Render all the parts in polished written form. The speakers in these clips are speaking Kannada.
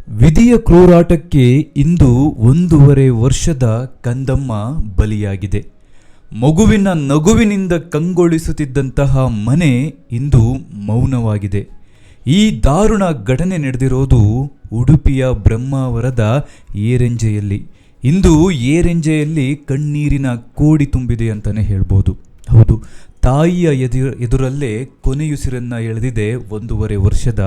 ವಿಧಿಯ ಕ್ರೂರಾಟಕ್ಕೆ ಇಂದು 1.5 ವರ್ಷದ ಕಂದಮ್ಮ ಬಲಿಯಾಗಿದೆ. ಮಗುವಿನ ನಗುವಿನಿಂದ ಕಂಗೊಳಿಸುತ್ತಿದ್ದಂತಹ ಮನೆ ಇಂದು ಮೌನವಾಗಿದೆ. ಈ ದಾರುಣ ಘಟನೆ ನಡೆದಿರೋದು ಉಡುಪಿಯ ಬ್ರಹ್ಮಾವರದ ಏರೆಂಜೆಯಲ್ಲಿ. ಇಂದು ಏರೆಂಜೆಯಲ್ಲಿ ಕಣ್ಣೀರಿನ ಕೋಡಿ ತುಂಬಿದೆ ಅಂತಲೇ ಹೇಳ್ಬೋದು. ಹೌದು, ತಾಯಿಯ ಎದುರಲ್ಲೇ ಕೊನೆಯುಸಿರನ್ನು ಎಳೆದಿದೆ 1.5 ವರ್ಷದ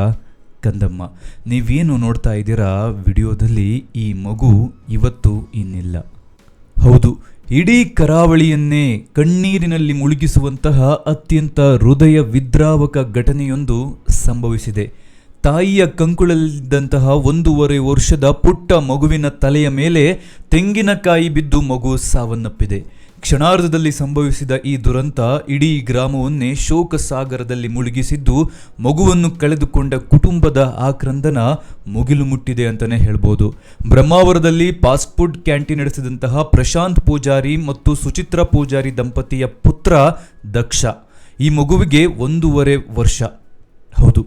ಕಂದಮ್ಮ. ನೀವೇನು ನೋಡ್ತಾ ಇದ್ದೀರಾ ವಿಡಿಯೋದಲ್ಲಿ, ಈ ಮಗು ಇವತ್ತು ಇನ್ನಿಲ್ಲ. ಹೌದು, ಇಡೀ ಕರಾವಳಿಯನ್ನೇ ಕಣ್ಣೀರಿನಲ್ಲಿ ಮುಳುಗಿಸುವಂತಹ ಅತ್ಯಂತ ಹೃದಯ ವಿದ್ರಾವಕ ಘಟನೆಯೊಂದು ಸಂಭವಿಸಿದೆ. ತಾಯಿಯ ಕಂಕುಳಲ್ಲಿದ್ದಂತಹ 1.5 ವರ್ಷದ ಪುಟ್ಟ ಮಗುವಿನ ತಲೆಯ ಮೇಲೆ ತೆಂಗಿನಕಾಯಿ ಬಿದ್ದು ಮಗು ಸಾವನ್ನಪ್ಪಿದೆ. ಕ್ಷಣಾರ್ಧದಲ್ಲಿ ಸಂಭವಿಸಿದ ಈ ದುರಂತ ಇಡೀ ಗ್ರಾಮವನ್ನೇ ಶೋಕ ಸಾಗರದಲ್ಲಿ ಮುಳುಗಿಸಿದ್ದು, ಮಗುವನ್ನು ಕಳೆದುಕೊಂಡ ಕುಟುಂಬದ ಆಕ್ರಂದನ ಮುಗಿಲು ಮುಟ್ಟಿದೆ ಅಂತಲೇ ಹೇಳ್ಬೋದು. ಬ್ರಹ್ಮಾವರದಲ್ಲಿ ಫಾಸ್ಟ್ ಫುಡ್ ಕ್ಯಾಂಟೀನ್ ನಡೆಸಿದಂತಹ ಪ್ರಶಾಂತ್ ಪೂಜಾರಿ ಮತ್ತು ಸುಚಿತ್ರಾ ಪೂಜಾರಿ ದಂಪತಿಯ ಪುತ್ರ ದಕ್ಷ. ಈ ಮಗುವಿಗೆ 1.5 ವರ್ಷ. ಹೌದು,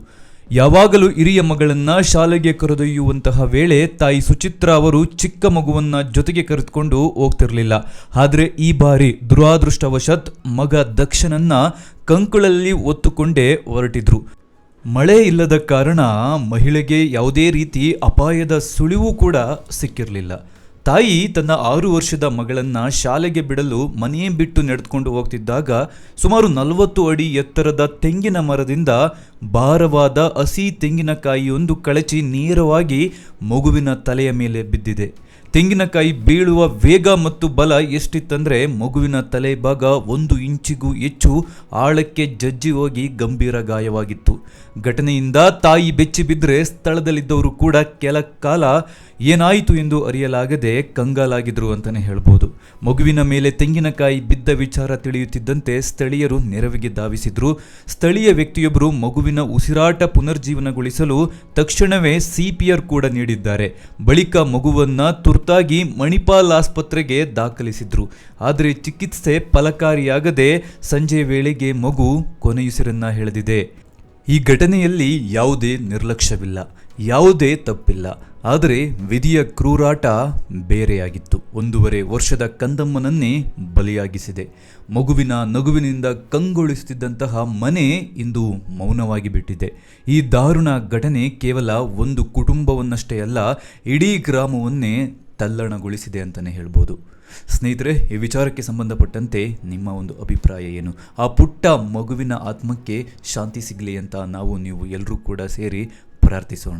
ಯಾವಾಗಲೂ ಹಿರಿಯ ಮಗಳನ್ನ ಶಾಲೆಗೆ ಕರೆದೊಯ್ಯುವಂತಹ ವೇಳೆ ತಾಯಿ ಸುಚಿತ್ರಾ ಅವರು ಚಿಕ್ಕ ಮಗುವನ್ನ ಜೊತೆಗೆ ಕರೆದುಕೊಂಡು ಹೋಗ್ತಿರ್ಲಿಲ್ಲ. ಆದರೆ ಈ ಬಾರಿ ದುರಾದೃಷ್ಟವಶಾತ್ ಮಗ ದಕ್ಷನನ್ನ ಕಂಕುಳಲ್ಲಿ ಹೊತ್ತುಕೊಂಡೇ ಹೊರಟಿದ್ರು. ಮಳೆ ಇಲ್ಲದ ಕಾರಣ ಮಹಿಳೆಗೆ ಯಾವುದೇ ರೀತಿ ಅಪಾಯದ ಸುಳಿವು ಕೂಡ ಸಿಕ್ಕಿರಲಿಲ್ಲ. ತಾಯಿ ತನ್ನ 6 ವರ್ಷದ ಮಗಳನ್ನ ಶಾಲೆಗೆ ಬಿಡಲು ಮನೆಯೇ ಬಿಟ್ಟು ನಡೆದುಕೊಂಡು ಹೋಗ್ತಿದ್ದಾಗ ಸುಮಾರು 40 ಅಡಿ ಎತ್ತರದ ತೆಂಗಿನ ಮರದಿಂದ ಭಾರವಾದ ಹಸಿ ತೆಂಗಿನಕಾಯಿಯೊಂದು ಕಳಚಿ ನೇರವಾಗಿ ಮಗುವಿನ ತಲೆಯ ಮೇಲೆ ಬಿದ್ದಿದೆ. ತೆಂಗಿನಕಾಯಿ ಬೀಳುವ ವೇಗ ಮತ್ತು ಬಲ ಎಷ್ಟಿತ್ತಂದರೆ ಮಗುವಿನ ತಲೆ ಭಾಗ 1 ಇಂಚಿಗೂ ಹೆಚ್ಚು ಆಳಕ್ಕೆ ಜಜ್ಜಿ ಹೋಗಿ ಗಂಭೀರ ಗಾಯವಾಗಿತ್ತು. ಘಟನೆಯಿಂದ ತಾಯಿ ಬೆಚ್ಚಿ ಬಿದ್ದರೆ ಸ್ಥಳದಲ್ಲಿದ್ದವರು ಕೂಡ ಕೆಲ ಕಾಲ ಏನಾಯಿತು ಎಂದು ಅರಿಯಲಾಗದೆ ಕಂಗಾಲಾಗಿದ್ರು ಅಂತಲೇ ಹೇಳ್ಬೋದು. ಮಗುವಿನ ಮೇಲೆ ತೆಂಗಿನಕಾಯಿ ಬಿದ್ದ ವಿಚಾರ ತಿಳಿಯುತ್ತಿದ್ದಂತೆ ಸ್ಥಳೀಯರು ನೆರವಿಗೆ ಧಾವಿಸಿದ್ರು. ಸ್ಥಳೀಯ ವ್ಯಕ್ತಿಯೊಬ್ಬರು ಮಗುವಿನ ಉಸಿರಾಟ ಪುನರ್ಜೀವನಗೊಳಿಸಲು ತಕ್ಷಣವೇ CPR ಕೂಡ ನೀಡಿದ್ದಾರೆ. ಬಳಿಕ ಮಗುವನ್ನ ತುರ್ತಾಗಿ ಮಣಿಪಾಲ್ ಆಸ್ಪತ್ರೆಗೆ ದಾಖಲಿಸಿದ್ರು. ಆದರೆ ಚಿಕಿತ್ಸೆ ಫಲಕಾರಿಯಾಗದೆ ಸಂಜೆ ವೇಳೆಗೆ ಮಗು ಕೊನೆಯುಸಿರನ್ನ ಎಳೆದಿದೆ. ಈ ಘಟನೆಯಲ್ಲಿ ಯಾವುದೇ ನಿರ್ಲಕ್ಷ್ಯವಿಲ್ಲ, ಯಾವುದೇ ತಪ್ಪಿಲ್ಲ. ಆದರೆ ವಿಧಿಯ ಕ್ರೂರಾಟ ಬೇರೆಯಾಗಿತ್ತು. 1.5 ವರ್ಷದ ಕಂದಮ್ಮನನ್ನೇ ಬಲಿಯಾಗಿಸಿದೆ. ಮಗುವಿನ ನಗುವಿನಿಂದ ಕಂಗೊಳಿಸುತ್ತಿದ್ದಂತಹ ಮನೆ ಇಂದು ಮೌನವಾಗಿ ಬಿಟ್ಟಿದೆ. ಈ ದಾರುಣ ಘಟನೆ ಕೇವಲ ಒಂದು ಕುಟುಂಬವನ್ನಷ್ಟೇ ಅಲ್ಲ, ಇಡೀ ಗ್ರಾಮವನ್ನೇ ತಲ್ಲಣಗೊಳಿಸಿದೆ ಅಂತಲೇ ಹೇಳ್ಬೋದು. ಸ್ನೇಹಿತರೆ, ಈ ವಿಚಾರಕ್ಕೆ ಸಂಬಂಧಪಟ್ಟಂತೆ ನಿಮ್ಮ ಒಂದು ಅಭಿಪ್ರಾಯ ಏನು? ಆ ಪುಟ್ಟ ಮಗುವಿನ ಆತ್ಮಕ್ಕೆ ಶಾಂತಿ ಸಿಗಲಿ ಅಂತ ನಾವು ನೀವು ಎಲ್ಲರೂ ಕೂಡ ಸೇರಿ ಪ್ರಾರ್ಥಿಸೋಣ.